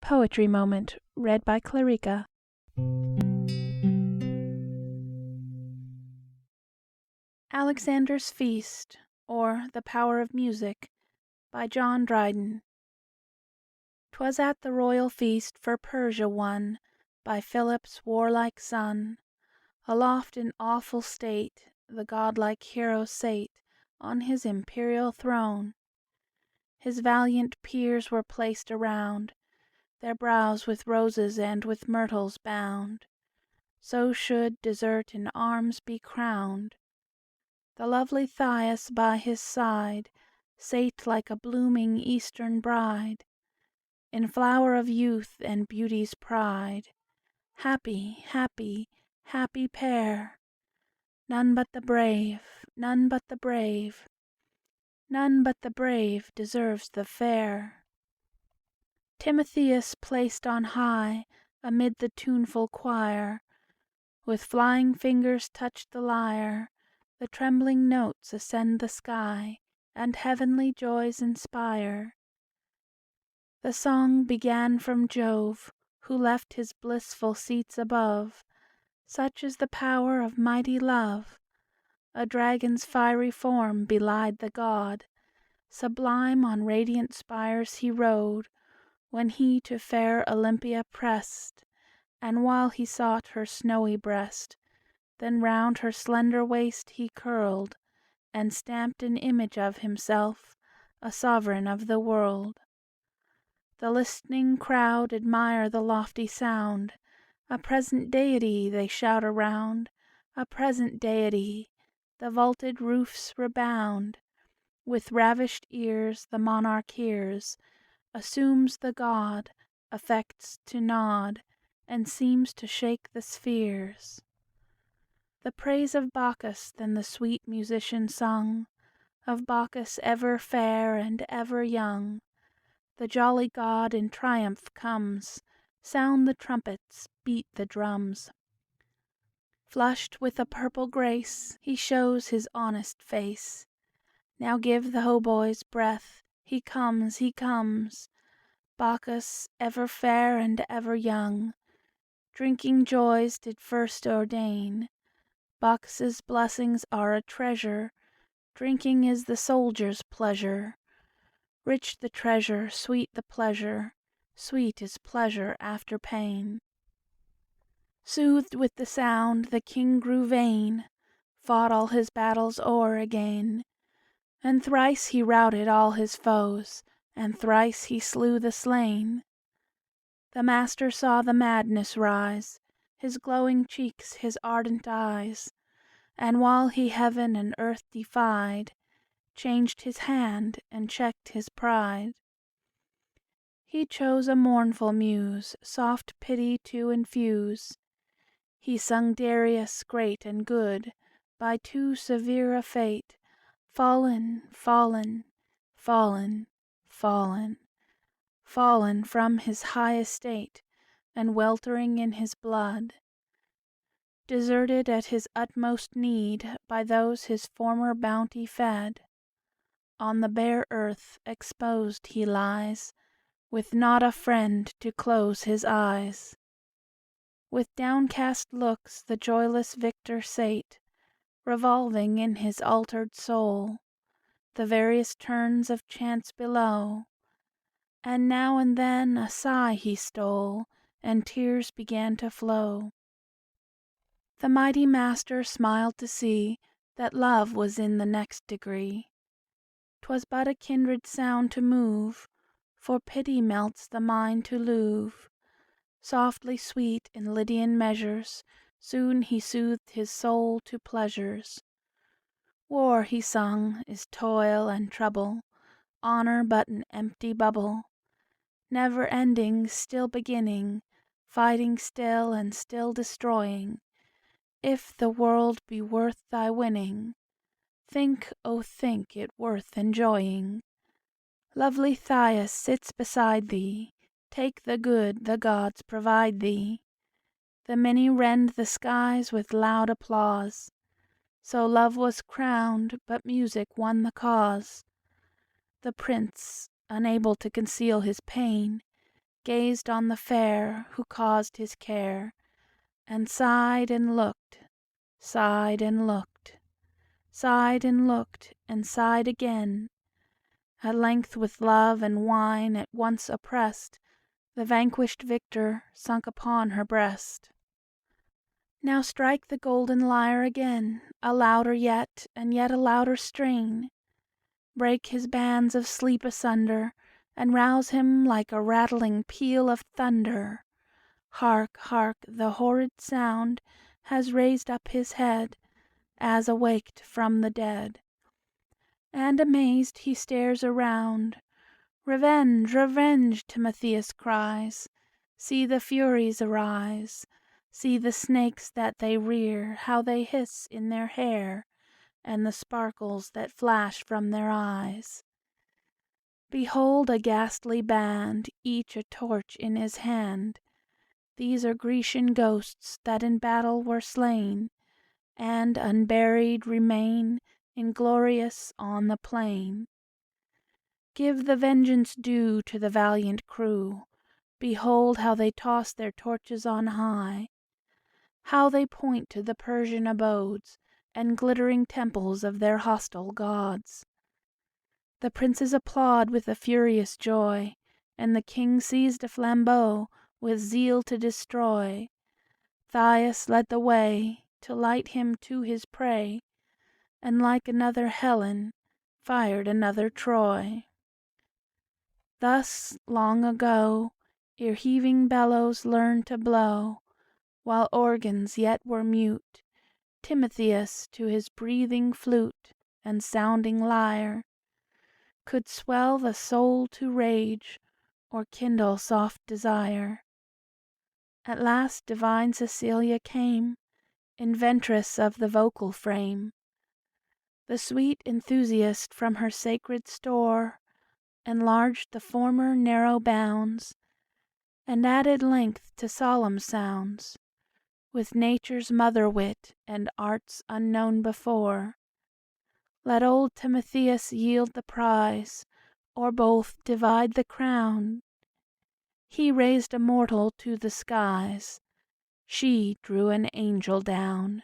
Poetry Moment, read by Clarica. Alexander's Feast, or The Power of Music, by John Dryden. 'Twas at the royal feast for Persia won, by Philip's warlike son. Aloft in awful state, the godlike hero sate on his imperial throne. His valiant peers were placed around, their brows with roses and with myrtles bound. So should desert in arms be crowned. The lovely Thais by his side sate like a blooming Eastern bride, in flower of youth and beauty's pride. Happy, happy, happy pair! None but the brave, none but the brave, none but the brave deserves the fair. Timotheus placed on high, amid the tuneful choir, with flying fingers touched the lyre, the trembling notes ascend the sky, and heavenly joys inspire. The song began from Jove, who left his blissful seats above. Such is the power of mighty love. A dragon's fiery form belied the god. Sublime on radiant spires he rode, when he to fair Olympia pressed, and while he sought her snowy breast, then round her slender waist he curled, and stamped an image of himself, a sovereign of the world. The listening crowd admire the lofty sound. A present deity, they shout around, a present deity. The vaulted roofs rebound. With ravished ears the monarch hears, assumes the god, affects to nod, and seems to shake the spheres. The praise of Bacchus then the sweet musician sung, of Bacchus ever fair and ever young. The jolly god in triumph comes, sound the trumpets, beat the drums. Flushed with a purple grace, he shows his honest face. Now give the hautboys breath, he comes, he comes. Bacchus, ever fair and ever young, drinking joys did first ordain. Bacchus's blessings are a treasure, drinking is the soldier's pleasure. Rich the treasure, sweet the pleasure, sweet is pleasure after pain. Soothed with the sound, the king grew vain, fought all his battles o'er again. And thrice he routed all his foes, and thrice he slew the slain. The master saw the madness rise, his glowing cheeks, his ardent eyes, and while he heaven and earth defied, changed his hand and checked his pride. He chose a mournful muse, soft pity to infuse. He sung Darius great and good, by too severe a fate, fallen, fallen, fallen, fallen, fallen from his high estate, and weltering in his blood. Deserted at his utmost need by those his former bounty fed. On the bare earth exposed he lies, with not a friend to close his eyes. With downcast looks the joyless victor sate, revolving in his altered soul the various turns of chance below, and now and then a sigh he stole, and tears began to flow. The mighty master smiled to see that love was in the next degree. 'Twas but a kindred sound to move, for pity melts the mind to luve. Softly sweet in Lydian measures, soon he soothed his soul to pleasures. War, he sung, is toil and trouble, honor but an empty bubble. Never ending, still beginning, fighting still and still destroying. If the world be worth thy winning, think, oh think it worth enjoying. Lovely Thais sits beside thee, take the good the gods provide thee. The many rend the skies with loud applause. So love was crowned, but music won the cause. The prince, unable to conceal his pain, gazed on the fair who caused his care, and sighed and looked, sighed and looked, sighed and looked, and sighed again. At length with love and wine at once oppressed, the vanquished victor sunk upon her breast. Now strike the golden lyre again, a louder yet, and yet a louder strain. Break his bands of sleep asunder, and rouse him like a rattling peal of thunder. Hark, hark, the horrid sound has raised up his head, as awaked from the dead. And amazed he stares around. "Revenge, revenge!" Timotheus cries. "See the Furies arise! See the snakes that they rear, how they hiss in their hair, and the sparkles that flash from their eyes! Behold a ghastly band, each a torch in his hand! These are Grecian ghosts that in battle were slain, and unburied remain inglorious on the plain. Give the vengeance due to the valiant crew. Behold how they toss their torches on high, how they point to the Persian abodes and glittering temples of their hostile gods. The princes applaud with a furious joy, and the king seized a flambeau with zeal to destroy. Thias led the way to light him to his prey, and like another Helen fired another Troy. Thus, long ago, ere heaving bellows learned to blow, while organs yet were mute, Timotheus to his breathing flute and sounding lyre could swell the soul to rage, or kindle soft desire. At last divine Cecilia came, inventress of the vocal frame. The sweet enthusiast from her sacred store enlarged the former narrow bounds, and added length to solemn sounds, with nature's mother wit and arts unknown before. Let old Timotheus yield the prize, or both divide the crown. He raised a mortal to the skies, she drew an angel down.